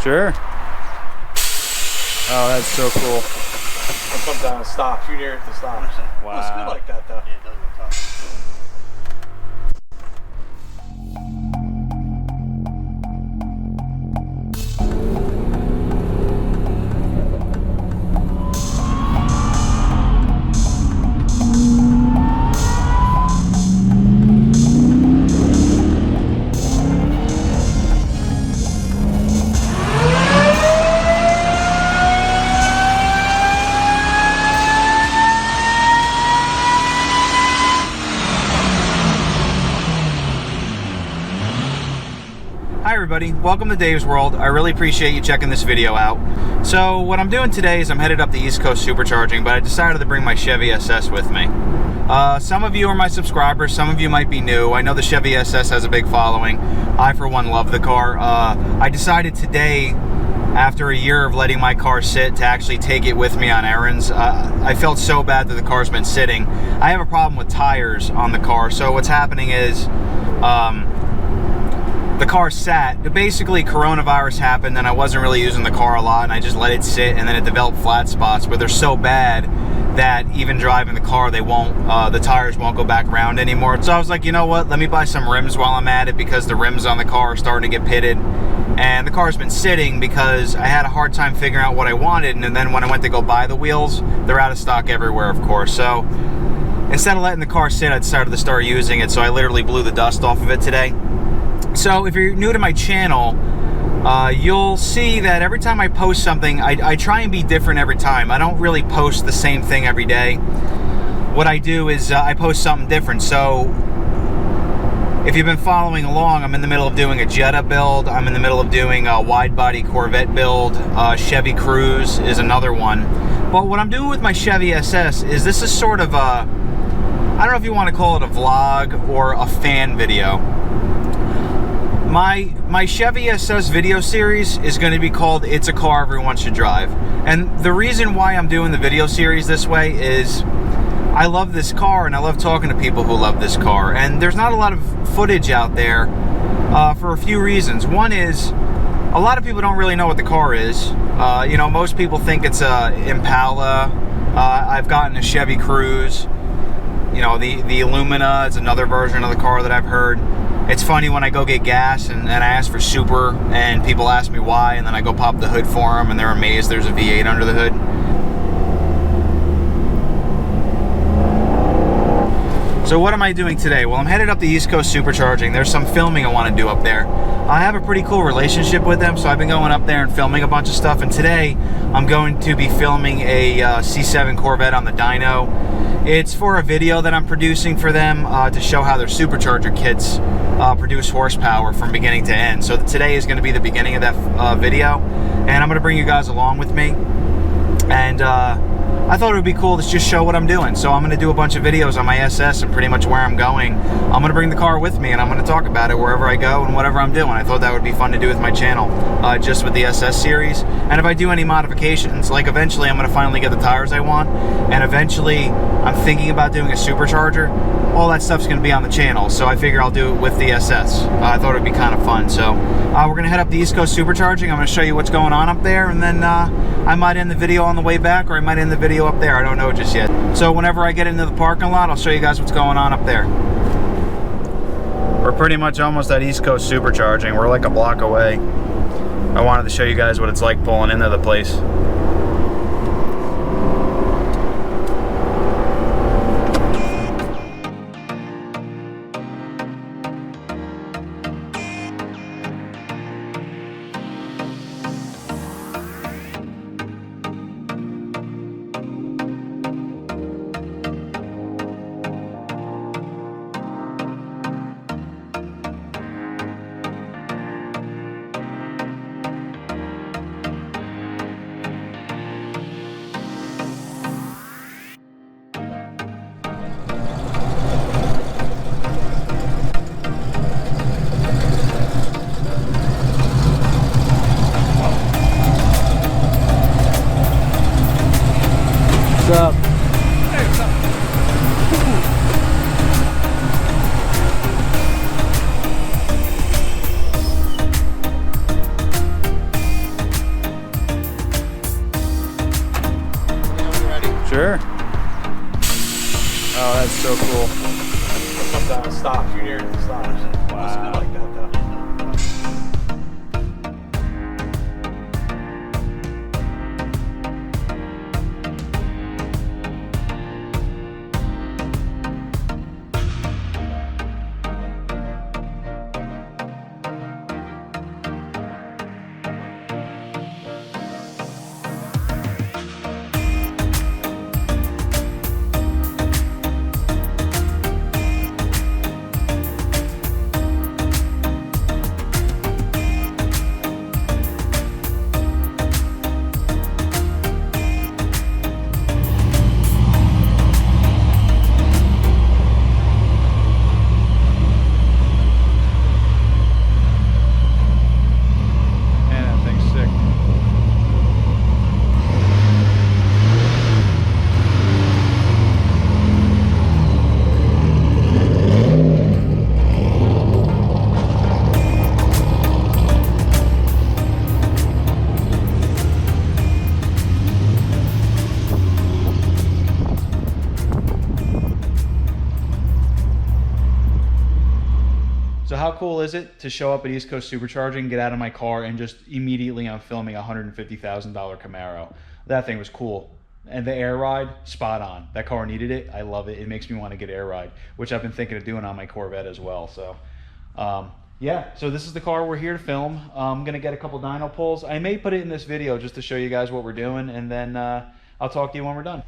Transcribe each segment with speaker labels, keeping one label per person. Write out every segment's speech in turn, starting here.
Speaker 1: Sure. Oh, that's so cool.
Speaker 2: It comes down and stops. You near it to stop.
Speaker 1: Wow.
Speaker 2: It's good like that, though.
Speaker 3: Yeah, it does look tough.
Speaker 1: Hi everybody, welcome to Dave's World. I really appreciate you checking this video out. So what I'm doing today is I'm headed up the East Coast Supercharging, but I decided to bring my Chevy SS with me. Some of you are my subscribers, some of you might be new. I know the Chevy SS has a big following. I, for one, love the car. I decided today, after a year of letting my car sit, to actually take it with me on errands. I felt so bad that the car's been sitting. I have a problem with tires on the car, so what's happening is the car sat. Basically, coronavirus happened and I wasn't really using the car a lot, and I just let it sit, and then it developed flat spots where they're so bad that even driving the car, the tires won't go back around anymore. So I was like, you know what, let me buy some rims while I'm at it, because the rims on the car are starting to get pitted. And the car's been sitting because I had a hard time figuring out what I wanted, and then when I went to go buy the wheels, they're out of stock everywhere, of course. So instead of letting the car sit, I decided to start using it, so I literally blew the dust off of it today. So if you're new to my channel, you'll see that every time I post something, I try and be different every time. I don't really post the same thing every day. What I do is I post something different. So if you've been following along, I'm in the middle of doing a Jetta build. I'm in the middle of doing a wide-body Corvette build. Chevy Cruze is another one. But what I'm doing with my Chevy SS is this is sort of a, I don't know if you want to call it a vlog or a fan video. My Chevy SS video series is going to be called It's a Car Everyone Should Drive. And the reason why I'm doing the video series this way is I love this car, and I love talking to people who love this car. And there's not a lot of footage out there for a few reasons. One is, a lot of people don't really know what the car is. You know, most people think it's a Impala. I've gotten a Chevy Cruze. You know, the Illumina is another version of the car that I've heard. It's funny when I go get gas and I ask for Super, and people ask me why, and then I go pop the hood for them, and they're amazed there's a V8 under the hood. So what am I doing today? Well, I'm headed up the East Coast Supercharging. There's some filming I want to do up there. I have a pretty cool relationship with them, so I've been going up there and filming a bunch of stuff, and today I'm going to be filming a C7 Corvette on the dyno. It's for a video that I'm producing for them to show how their supercharger kits produce horsepower from beginning to end. So today is going to be the beginning of that video, and I'm going to bring you guys along with me. And I thought it would be cool to just show what I'm doing. So I'm going to do a bunch of videos on my SS and pretty much where I'm going. I'm going to bring the car with me, and I'm going to talk about it wherever I go and whatever I'm doing. I thought that would be fun to do with my channel, just with the SS series. And if I do any modifications, like eventually I'm going to finally get the tires I want, and eventually I'm thinking about doing a supercharger, all that stuff's going to be on the channel. So I figure I'll do it with the SS. I thought it would be kind of fun. So we're going to head up the East Coast Supercharging. I'm going to show you what's going on up there, and then I might end the video on the way back, or I might end the video up there. I don't know just yet. So whenever I get into the parking lot, I'll show you guys what's going on up there. We're pretty much almost at East Coast Supercharging. We're like a block away. I wanted to show you guys what it's like pulling into the place. how cool is it to show up at East Coast Supercharging, get out of my car, and just immediately I'm filming a $150,000 Camaro. That thing was cool. And the air ride, spot on. That car needed it. I love it. It makes me want to get air ride, which I've been thinking of doing on my Corvette as well. So, yeah, so this is the car we're here to film. I'm going to get a couple dyno pulls. I may put it in this video just to show you guys what we're doing, and then I'll talk to you when we're done.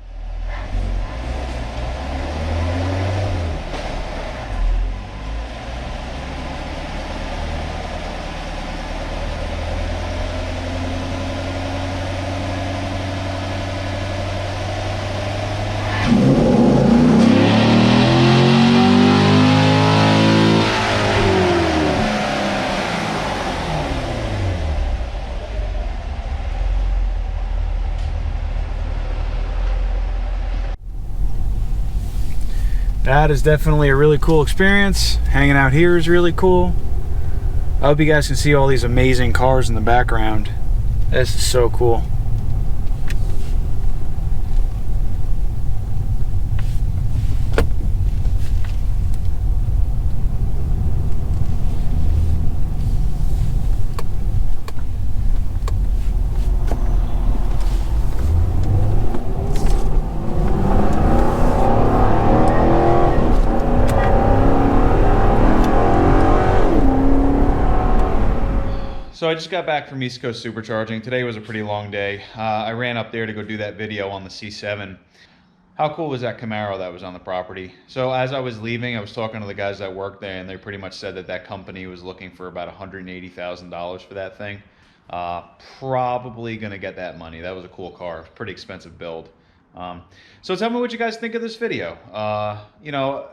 Speaker 1: That is definitely a really cool experience. Hanging out here is really cool. I hope you guys can see all these amazing cars in the background. This is so cool. So I just got back from East Coast Supercharging. Today was a pretty long day. I ran up there to go do that video on the C7. How cool was that Camaro that was on the property? So as I was leaving, I was talking to the guys that worked there, and they pretty much said that that company was looking for about $180,000 for that thing. Probably gonna get that money. That was a cool car. Pretty expensive build. So tell me what you guys think of this video. You know,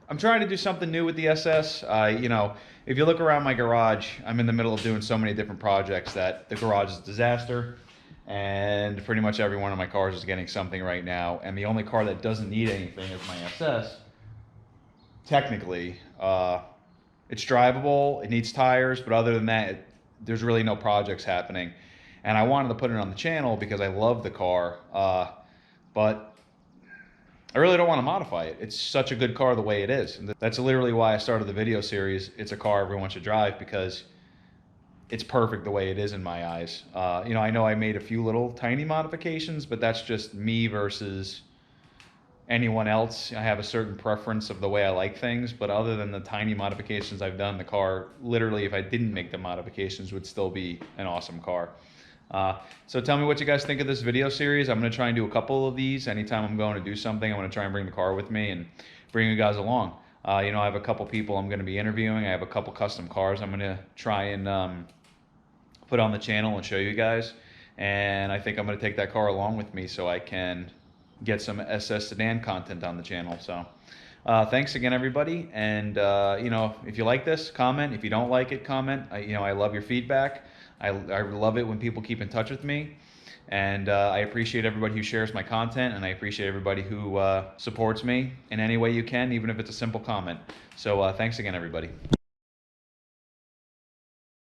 Speaker 1: I'm trying to do something new with the SS. You know, if you look around my garage, I'm in the middle of doing so many different projects that the garage is a disaster, and pretty much every one of my cars is getting something right now. And the only car that doesn't need anything is my SS. Technically, it's drivable, it needs tires, but other than that, there's really no projects happening. And I wanted to put it on the channel because I love the car, but I really don't want to modify it. It's such a good car the way it is. And that's literally why I started the video series. It's a car everyone should drive because it's perfect the way it is in my eyes. You know I made a few little tiny modifications, but that's just me versus anyone else. I have a certain preference of the way I like things, but other than the tiny modifications I've done, the car, literally, if I didn't make the modifications, would still be an awesome car. So tell me what you guys think of this video series. I'm going to try and do a couple of these. Anytime I'm going to do something, I'm going to try and bring the car with me and bring you guys along. You know, I have a couple people I'm going to be interviewing. I have a couple custom cars I'm going to try and put on the channel and show you guys. And I think I'm going to take that car along with me so I can get some SS Sedan content on the channel. So thanks again, everybody. And you know, if you like this, comment. If you don't like it, comment. You know, I love your feedback. I love it when people keep in touch with me, and I appreciate everybody who shares my content, and I appreciate everybody who supports me in any way you can, even if it's a simple comment. So thanks again, everybody.